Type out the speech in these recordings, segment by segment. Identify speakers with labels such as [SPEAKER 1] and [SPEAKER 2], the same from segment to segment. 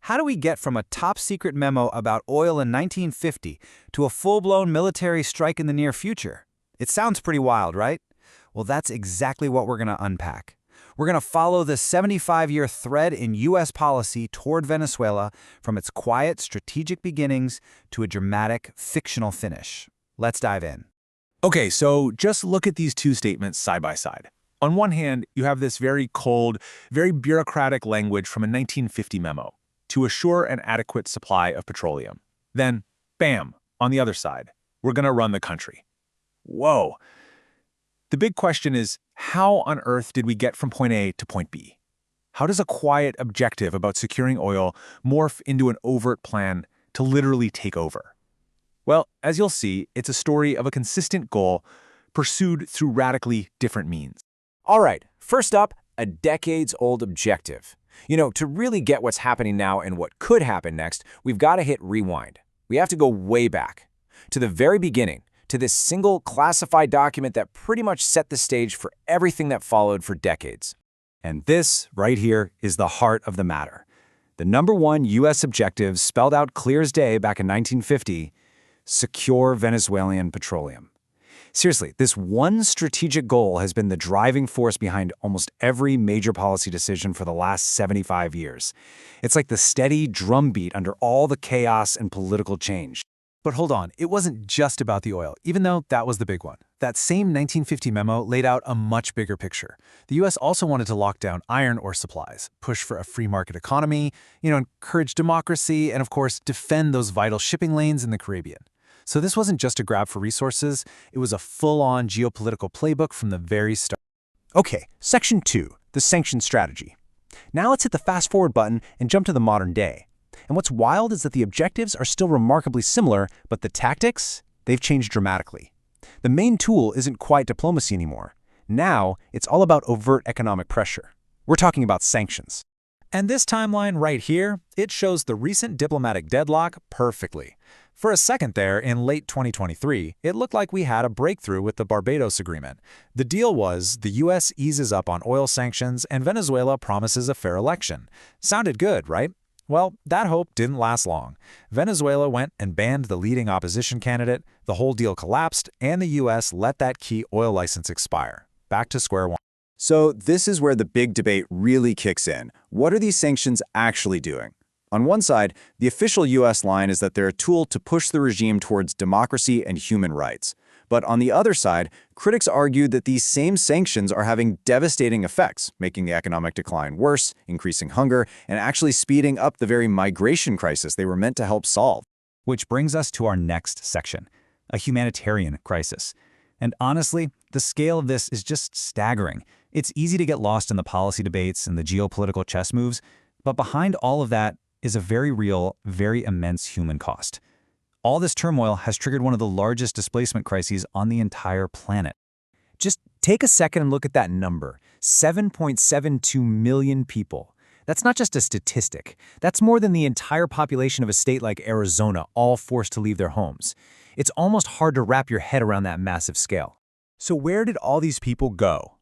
[SPEAKER 1] How do we get from a top-secret memo about oil in 1950 to a full-blown military strike in the near future? It sounds pretty wild, right? Well, that's exactly what we're going to unpack. We're going to follow the 75-year thread in U.S. policy toward Venezuela from its quiet, strategic beginnings to a dramatic, fictional finish. Let's dive in.
[SPEAKER 2] Okay, so just look at these two statements side by side. On one hand, you have this very cold, very bureaucratic language from a 1950 memo to assure an adequate supply of petroleum. Then, bam, on the other side, we're going to run the country. Whoa. The big question is, how on earth did we get from point A to point B? How does a quiet objective about securing oil morph into an overt plan to literally take over? Well, as you'll see, it's a story of a consistent goal pursued through radically different means.
[SPEAKER 3] All right, first up, a decades-old objective. To really get what's happening now and what could happen next, we've got to hit rewind. We have to go way back, to the very beginning, to this single classified document that pretty much set the stage for everything that followed for decades.
[SPEAKER 1] And this, right here, is the heart of the matter. The #1 U.S. objective spelled out clear as day back in 1950, secure Venezuelan petroleum. Seriously, this one strategic goal has been the driving force behind almost every major policy decision for the last 75 years. It's like the steady drumbeat under all the chaos and political change.
[SPEAKER 4] But hold on, it wasn't just about the oil, even though that was the big one. That same 1950 memo laid out a much bigger picture. The U.S. also wanted to lock down iron ore supplies, push for a free market economy, encourage democracy, and of course, defend those vital shipping lanes in the Caribbean. So this wasn't just a grab for resources, it was a full-on geopolitical playbook from the very start.
[SPEAKER 1] Okay, Section 2, the sanction strategy. Now let's hit the fast-forward button and jump to the modern day. And what's wild is that the objectives are still remarkably similar, but the tactics, they've changed dramatically. The main tool isn't quite diplomacy anymore. Now, it's all about overt economic pressure. We're talking about sanctions.
[SPEAKER 4] And this timeline right here, it shows the recent diplomatic deadlock perfectly. For a second there, in late 2023, it looked like we had a breakthrough with the Barbados Agreement. The deal was the U.S. eases up on oil sanctions and Venezuela promises a fair election. Sounded good, right? Well, that hope didn't last long. Venezuela went and banned the leading opposition candidate, the whole deal collapsed, and the U.S. let that key oil license expire. Back to square one.
[SPEAKER 5] So this is where the big debate really kicks in. What are these sanctions actually doing? On one side, the official U.S. line is that they're a tool to push the regime towards democracy and human rights. But on the other side, critics argue that these same sanctions are having devastating effects, making the economic decline worse, increasing hunger, and actually speeding up the very migration crisis they were meant to help solve.
[SPEAKER 1] Which brings us to our next section, a humanitarian crisis. And honestly, the scale of this is just staggering. It's easy to get lost in the policy debates and the geopolitical chess moves, but behind all of that is a very real, very immense human cost. All this turmoil has triggered one of the largest displacement crises on the entire planet. Just take a second and look at that number, 7.72 million people. That's not just a statistic. That's more than the entire population of a state like Arizona, all forced to leave their homes. It's almost hard to wrap your head around that massive scale. So where did all these people go?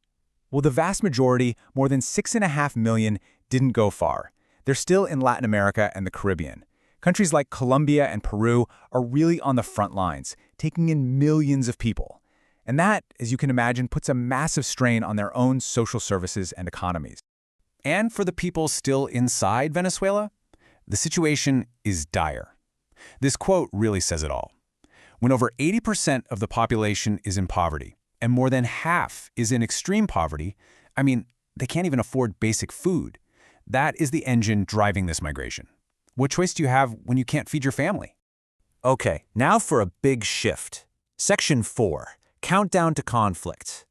[SPEAKER 1] Well, the vast majority, more than 6.5 million, didn't go far. They're still in Latin America and the Caribbean. Countries like Colombia and Peru are really on the front lines, taking in millions of people. And that, as you can imagine, puts a massive strain on their own social services and economies. And for the people still inside Venezuela, the situation is dire. This quote really says it all. When over 80% of the population is in poverty, and more than half is in extreme poverty, they can't even afford basic food. That is the engine driving this migration. What choice do you have when you can't feed your family? Okay, now for a big shift. Section 4, Countdown to Conflict.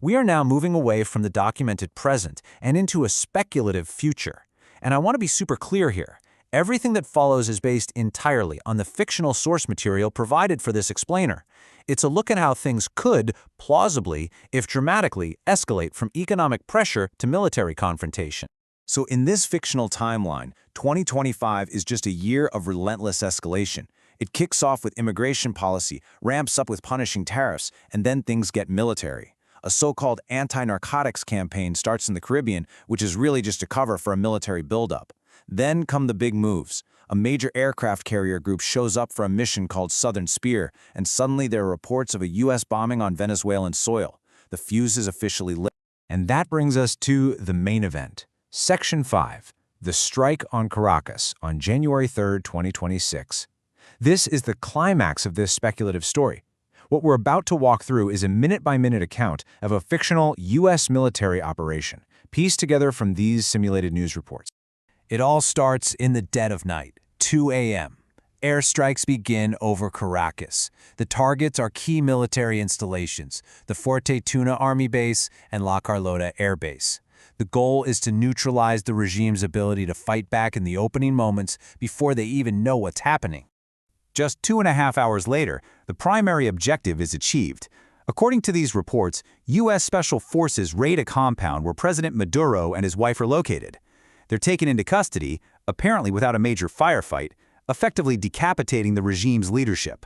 [SPEAKER 1] We are now moving away from the documented present and into a speculative future. And I want to be super clear here. Everything that follows is based entirely on the fictional source material provided for this explainer. It's a look at how things could, plausibly, if dramatically, escalate from economic pressure to military confrontation. So in this fictional timeline, 2025 is just a year of relentless escalation. It kicks off with immigration policy, ramps up with punishing tariffs, and then things get military. A so-called anti-narcotics campaign starts in the Caribbean, which is really just a cover for a military buildup.
[SPEAKER 5] Then come the big moves. A major aircraft carrier group shows up for a mission called Southern Spear, and suddenly there are reports of a U.S. bombing on Venezuelan soil. The fuse is officially lit.
[SPEAKER 3] And that brings us to the main event. Section 5. The strike on Caracas on January 3, 2026. This is the climax of this speculative story. What we're about to walk through is a minute-by-minute account of a fictional U.S. military operation, pieced together from these simulated news reports. It all starts in the dead of night, 2 a.m. Airstrikes begin over Caracas. The targets are key military installations, the Fuerte Tuna Army Base and La Carlota Air Base. The goal is to neutralize the regime's ability to fight back in the opening moments before they even know what's happening.
[SPEAKER 1] Just 2.5 hours later, the primary objective is achieved. According to these reports, U.S. Special Forces raid a compound where President Maduro and his wife are located. They're taken into custody, apparently without a major firefight, effectively decapitating the regime's leadership.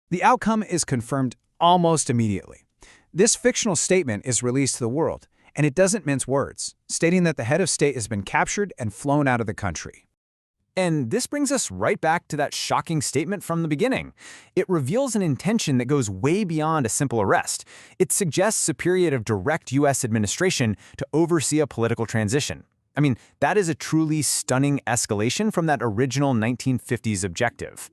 [SPEAKER 4] The outcome is confirmed almost immediately. This fictional statement is released to the world, and it doesn't mince words, stating that the head of state has been captured and flown out of the country.
[SPEAKER 3] And this brings us right back to that shocking statement from the beginning. It reveals an intention that goes way beyond a simple arrest. It suggests a period of direct U.S. administration to oversee a political transition. I mean, that is a truly stunning escalation from that original 1950s objective.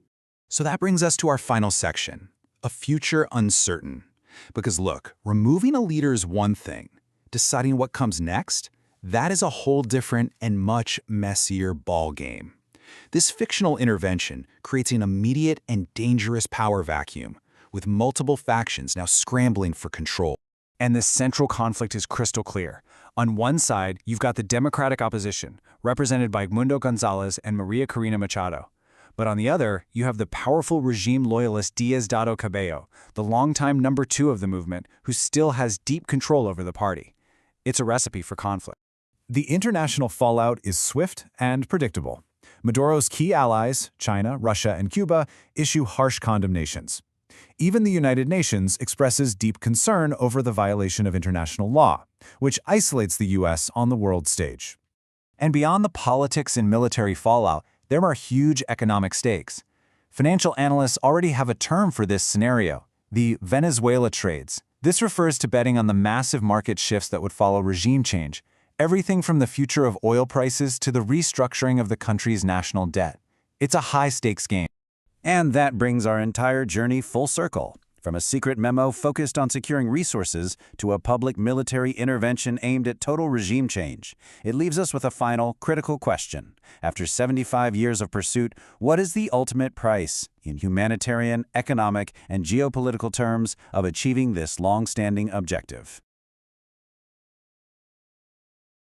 [SPEAKER 1] So that brings us to our final section, a future uncertain. Because look, removing a leader is one thing. Deciding what comes next, that is a whole different and much messier ballgame. This fictional intervention creates an immediate and dangerous power vacuum, with multiple factions now scrambling for control. And the central conflict is crystal clear. On one side, you've got the democratic opposition, represented by Mundo Gonzalez and María Corina Machado. But on the other, you have the powerful regime loyalist Diosdado Cabello, the longtime number 2 of the movement, who still has deep control over the party. It's a recipe for conflict.
[SPEAKER 4] The international fallout is swift and predictable. Maduro's key allies, China, Russia, and Cuba, issue harsh condemnations. Even the United Nations expresses deep concern over the violation of international law, which isolates the U.S. on the world stage.
[SPEAKER 1] And beyond the politics and military fallout, there are huge economic stakes. Financial analysts already have a term for this scenario, the Venezuela trades. This refers to betting on the massive market shifts that would follow regime change, everything from the future of oil prices to the restructuring of the country's national debt. It's a high-stakes game. And that brings our entire journey full circle, from a secret memo focused on securing resources to a public military intervention aimed at total regime change. It leaves us with a final, critical question. After 75 years of pursuit, what is the ultimate price, in humanitarian, economic, and geopolitical terms, of achieving this long-standing objective?